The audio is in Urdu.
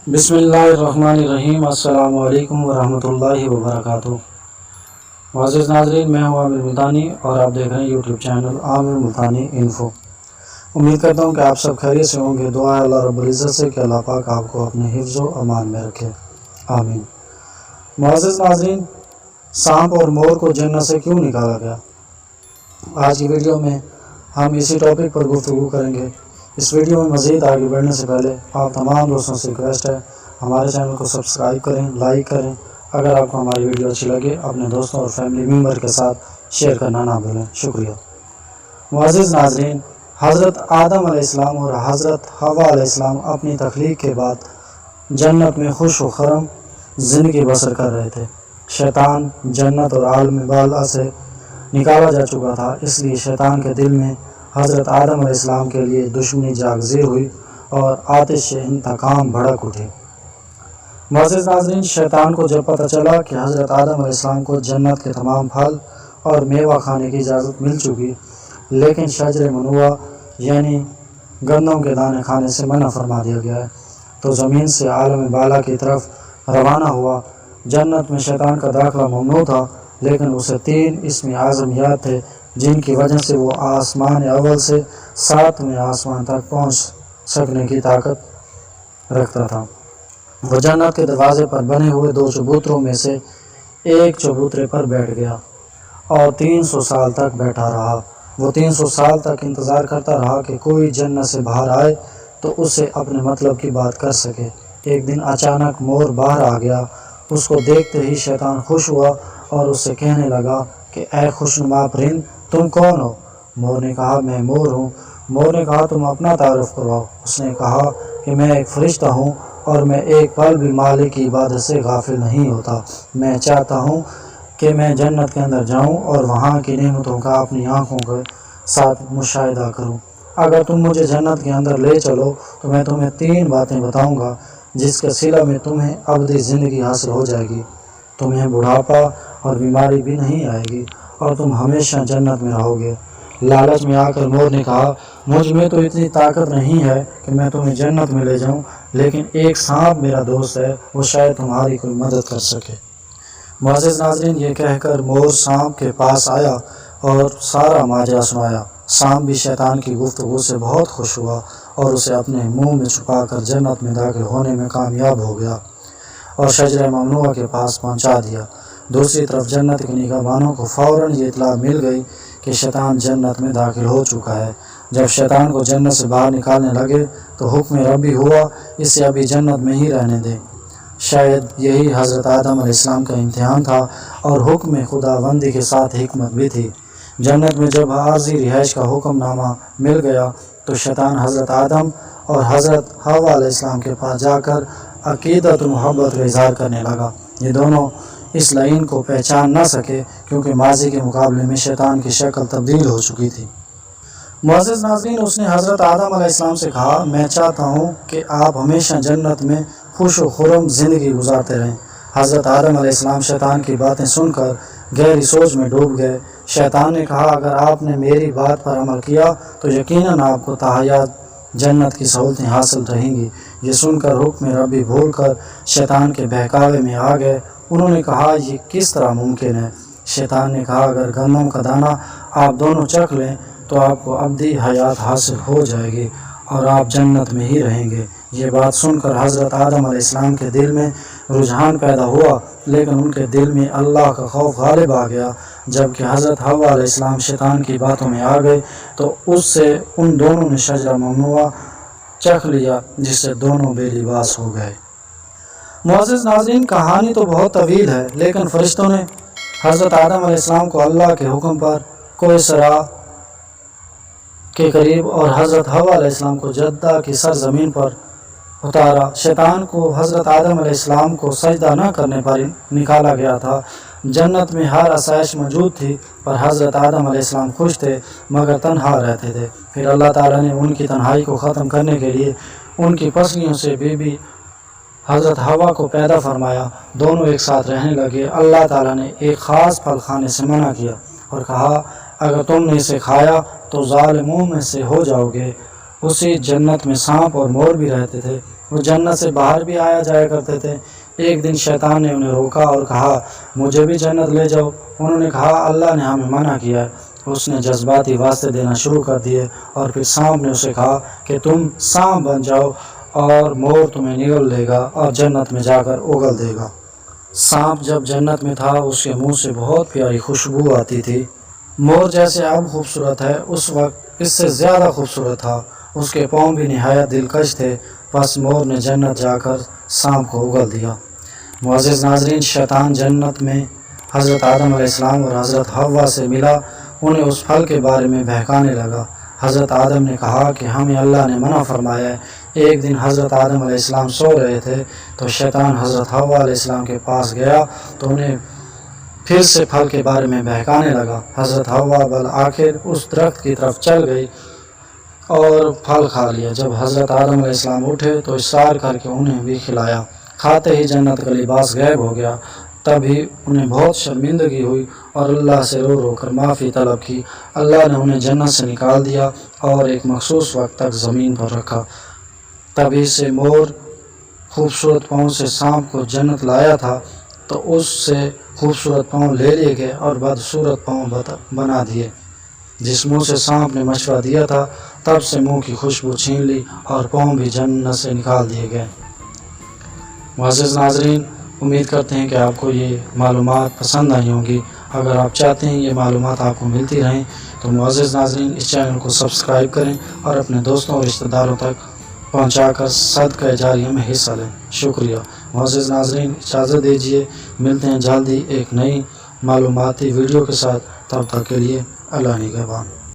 بسم اللہ الرحمن الرحیم۔ السلام علیکم ورحمۃ اللہ وبرکاتہ۔ معزز ناظرین، میں ہوں عامر ملتانی اور آپ دیکھ رہے ہیں یوٹیوب چینل عامر ملتانی انفو۔ امید کرتا ہوں کہ آپ سب خیریت سے ہوں گے۔ دعا ہے اللہ رب العزت سے کہ اللہ پاک آپ کو اپنے حفظ و امان میں رکھے، آمین۔ معزز ناظرین، سانپ اور مور کو جنت سے کیوں نکالا گیا؟ آج کی ویڈیو میں ہم اسی ٹاپک پر گفتگو کریں گے۔ اس ویڈیو میں مزید آگے بڑھنے سے پہلے آپ تمام دوستوں سے ریکویسٹ ہے ہمارے چینل کو سبسکرائب کریں، لائک کریں۔ اگر آپ کو ہماری ویڈیو اچھی لگے اپنے دوستوں اور فیملی ممبر کے ساتھ شیئر کرنا نہ بھولیں، شکریہ۔ معزز ناظرین، حضرت آدم علیہ السلام اور حضرت حوا علیہ السلام اپنی تخلیق کے بعد جنت میں خوش و خرم زندگی بسر کر رہے تھے۔ شیطان جنت اور عالم بالا سے نکالا جا چکا تھا، اس لیے شیطان کے دل میں حضرت آدم علیہ السلام کے لیے دشمنی جاگزیر ہوئی اور آتش انتقام بھڑک اٹھی۔ معزز ناظرین، شیطان کو جب پتہ چلا کہ حضرت آدم علیہ السلام کو جنت کے تمام پھل اور میوہ کھانے کی اجازت مل چکی، لیکن شجر منوع یعنی گندم کے دانے کھانے سے منع فرما دیا گیا ہے، تو زمین سے عالم بالا کی طرف روانہ ہوا۔ جنت میں شیطان کا داخلہ ممنوع تھا، لیکن اسے 3 اسم اعظم یاد تھے جن کی وجہ سے وہ آسمان اول سے 7ویں آسمان تک پہنچ سکنے کی طاقت رکھتا تھا۔ وہ جنت کے دروازے پر بنے ہوئے 2 چبوتروں میں سے ایک چبوترے پر بیٹھ گیا اور 300 سال تک بیٹھا رہا۔ وہ 300 سال تک انتظار کرتا رہا کہ کوئی جنت سے باہر آئے تو اسے اپنے مطلب کی بات کر سکے۔ ایک دن اچانک مور باہر آ گیا۔ اس کو دیکھتے ہی شیطان خوش ہوا اور اس سے کہنے لگا کہ اے خوشنما پرند، تم کون ہو؟ مور نے کہا میں مور ہوں۔ مور نے کہا تم اپنا تعارف کرواؤ۔ اس نے کہا کہ میں ایک فرشتہ ہوں اور میں ایک پل بھی مالک کی عبادت سے غافل نہیں ہوتا۔ میں چاہتا ہوں کہ میں جنت کے اندر جاؤں اور وہاں کی نعمتوں کا اپنی آنکھوں کے ساتھ مشاہدہ کروں۔ اگر تم مجھے جنت کے اندر لے چلو تو میں تمہیں 3 باتیں بتاؤں گا جس کے صلہ میں تمہیں ابدی زندگی حاصل ہو جائے گی۔ تمہیں بڑھاپا اور بیماری بھی نہیں آئے گی اور تم ہمیشہ جنت میں رہو گے۔ لالچ میں آ کر مور نے کہا مجھ میں تو اتنی طاقت نہیں ہے کہ میں تمہیں جنت میں لے جاؤں، لیکن ایک سانپ میرا دوست ہے، وہ شاید تمہاری کوئی مدد کر سکے۔ معزز ناظرین، یہ کہہ کر مور سانپ کے پاس آیا اور سارا ماجرا سنایا۔ سانپ بھی شیطان کی گفتگو سے بہت خوش ہوا اور اسے اپنے منہ میں چھپا کر جنت میں داخل ہونے میں کامیاب ہو گیا اور شجرہ ممنوعہ کے پاس پہنچا دیا۔ دوسری طرف جنت کے نگہبانوں کو فوراً یہ اطلاع مل گئی کہ شیطان جنت میں داخل ہو چکا ہے۔ جب شیطان کو جنت سے باہر نکالنے لگے تو حکم ربی ہوا اسے ابھی جنت میں ہی رہنے دیں۔ شاید یہی حضرت آدم علیہ السلام کا امتحان تھا اور حکم خداوندی کے ساتھ حکمت بھی تھی۔ جنت میں جب عارضی رہائش کا حکم نامہ مل گیا تو شیطان حضرت آدم اور حضرت حوا علیہ السلام کے پاس جا کر عقیدت و محبت کا اظہار کرنے لگا۔ یہ دونوں اس لعین کو پہچان نہ سکے کیونکہ ماضی کے مقابلے میں شیطان کی شکل تبدیل ہو چکی تھی۔ معزز ناظرین، اس نے حضرت آدم علیہ السلام سے کہا میں چاہتا ہوں کہ آپ ہمیشہ جنت میں خوش و خرم زندگی گزارتے رہیں۔ حضرت آدم علیہ السلام شیطان کی باتیں سن کر گہری سوچ میں ڈوب گئے۔ شیطان نے کہا اگر آپ نے میری بات پر عمل کیا تو یقیناً آپ کو تحیات جنت کی سہولتیں حاصل رہیں گی۔ یہ سن کر حکم ربی بھول کر شیطان کے بہکاوے میں آ گئے۔ انہوں نے کہا یہ کس طرح ممکن ہے؟ شیطان نے کہا اگر گندم کا دانہ آپ دونوں چکھ لیں تو آپ کو ابدی حیات حاصل ہو جائے گی اور آپ جنت میں ہی رہیں گے۔ یہ بات سن کر حضرت آدم علیہ السلام کے دل میں رجحان پیدا ہوا، لیکن ان کے دل میں اللہ کا خوف غالب آ گیا۔ جبکہ حضرت حوا علیہ السلام شیطان کی باتوں میں آ گئے تو اس سے ان دونوں نے شجرہ ممنوعہ چکھ لیا جس سے دونوں بے لباس ہو گئے۔ معزز ناظرین، کہانی تو بہت طویل ہے، لیکن فرشتوں نے حضرت آدم علیہ السلام کو اللہ کے حکم پر کوہ صرا کے قریب اور حضرت حوا علیہ السلام کو جدہ کی سرزمین پر اتارا۔ شیطان کو حضرت آدم علیہ السلام کو سجدہ نہ کرنے پر نکالا گیا تھا۔ جنت میں ہر آسائش موجود تھی پر حضرت آدم علیہ السلام خوش تھے مگر تنہا رہتے تھے۔ پھر اللہ تعالیٰ نے ان کی تنہائی کو ختم کرنے کے لیے ان کی پسلیوں سے بی بی حضرت حوا کو پیدا فرمایا۔ دونوں ایک ساتھ رہنے لگے۔ اللہ تعالیٰ نے ایک خاص پھل کھانے سے منع کیا اور کہا اگر تم نے اسے کھایا تو ظالموں میں سے ہو جاؤ گے۔ اسی جنت میں سانپ اور مور بھی رہتے تھے۔ وہ جنت سے باہر بھی آیا جایا کرتے تھے۔ ایک دن شیطان نے انہیں روکا اور کہا مجھے بھی جنت لے جاؤ۔ انہوں نے کہا اللہ نے ہمیں منع کیا ہے۔ اس نے جذباتی واسطے دینا شروع کر دیے اور پھر سانپ نے اسے کہا کہ تم سانپ بن جاؤ اور مور تمہیں نگل لے گا اور جنت میں جا کر اگل دے گا۔ سانپ جب جنت میں تھا اس کے منہ سے بہت پیاری خوشبو آتی تھی۔ مور جیسے اب خوبصورت ہے اس وقت اس سے زیادہ خوبصورت تھا۔ اس کے پاؤں بھی نہایت دلکش تھے۔ بس مور نے جنت جا کر سانپ کو اگل دیا۔ معزز ناظرین، شیطان جنت میں حضرت آدم علیہ السلام اور حضرت حوا سے ملا، انہیں اس پھل کے بارے میں بہکانے لگا۔ حضرت آدم نے کہا کہ ہمیں اللہ نے منع فرمایا ہے۔ ایک دن حضرت آدم علیہ السلام سو رہے تھے تو شیطان حضرت حوا علیہ السلام کے پاس گیا تو انہیں پھر سے پھل کے بارے میں بہکانے لگا۔ حضرت حوا بالآخر اس درخت کی طرف چل گئی اور پھل کھا لیا۔ جب حضرت آدم علیہ السلام اٹھے تو اصرار کر کے انہیں بھی کھلایا۔ کھاتے ہی جنت کا لباس غائب ہو گیا۔ تبھی انہیں بہت شرمندگی ہوئی اور اللہ سے رو رو کر معافی طلب کی۔ اللہ نے انہیں جنت سے نکال دیا اور ایک مخصوص وقت تک زمین پر رکھا۔ تبھی سے مور خوبصورت پاؤں سے سانپ کو جنت لایا تھا تو اس سے خوبصورت پاؤں لے لیے گئے اور بدصورت پاؤں بنا دیے۔ جس منہ سے سانپ نے مشورہ دیا تھا تب سے منہ کی خوشبو چھین لی اور پاؤں بھی جنت سے نکال دیے گئے۔ معزز ناظرین، امید کرتے ہیں کہ آپ کو یہ معلومات پسند آئی ہوں گی۔ اگر آپ چاہتے ہیں یہ معلومات آپ کو ملتی رہیں تو معزز ناظرین اس چینل کو سبسکرائب کریں اور اپنے دوستوں اور رشتہ داروں تک پہنچا کر صدقہ جاریہ میں حصہ لیں۔ شکریہ۔ معزز ناظرین اجازت دیجیے، ملتے ہیں جلدی ایک نئی معلوماتی ویڈیو کے ساتھ۔ تب تک کے لیے اللہ نگہبان۔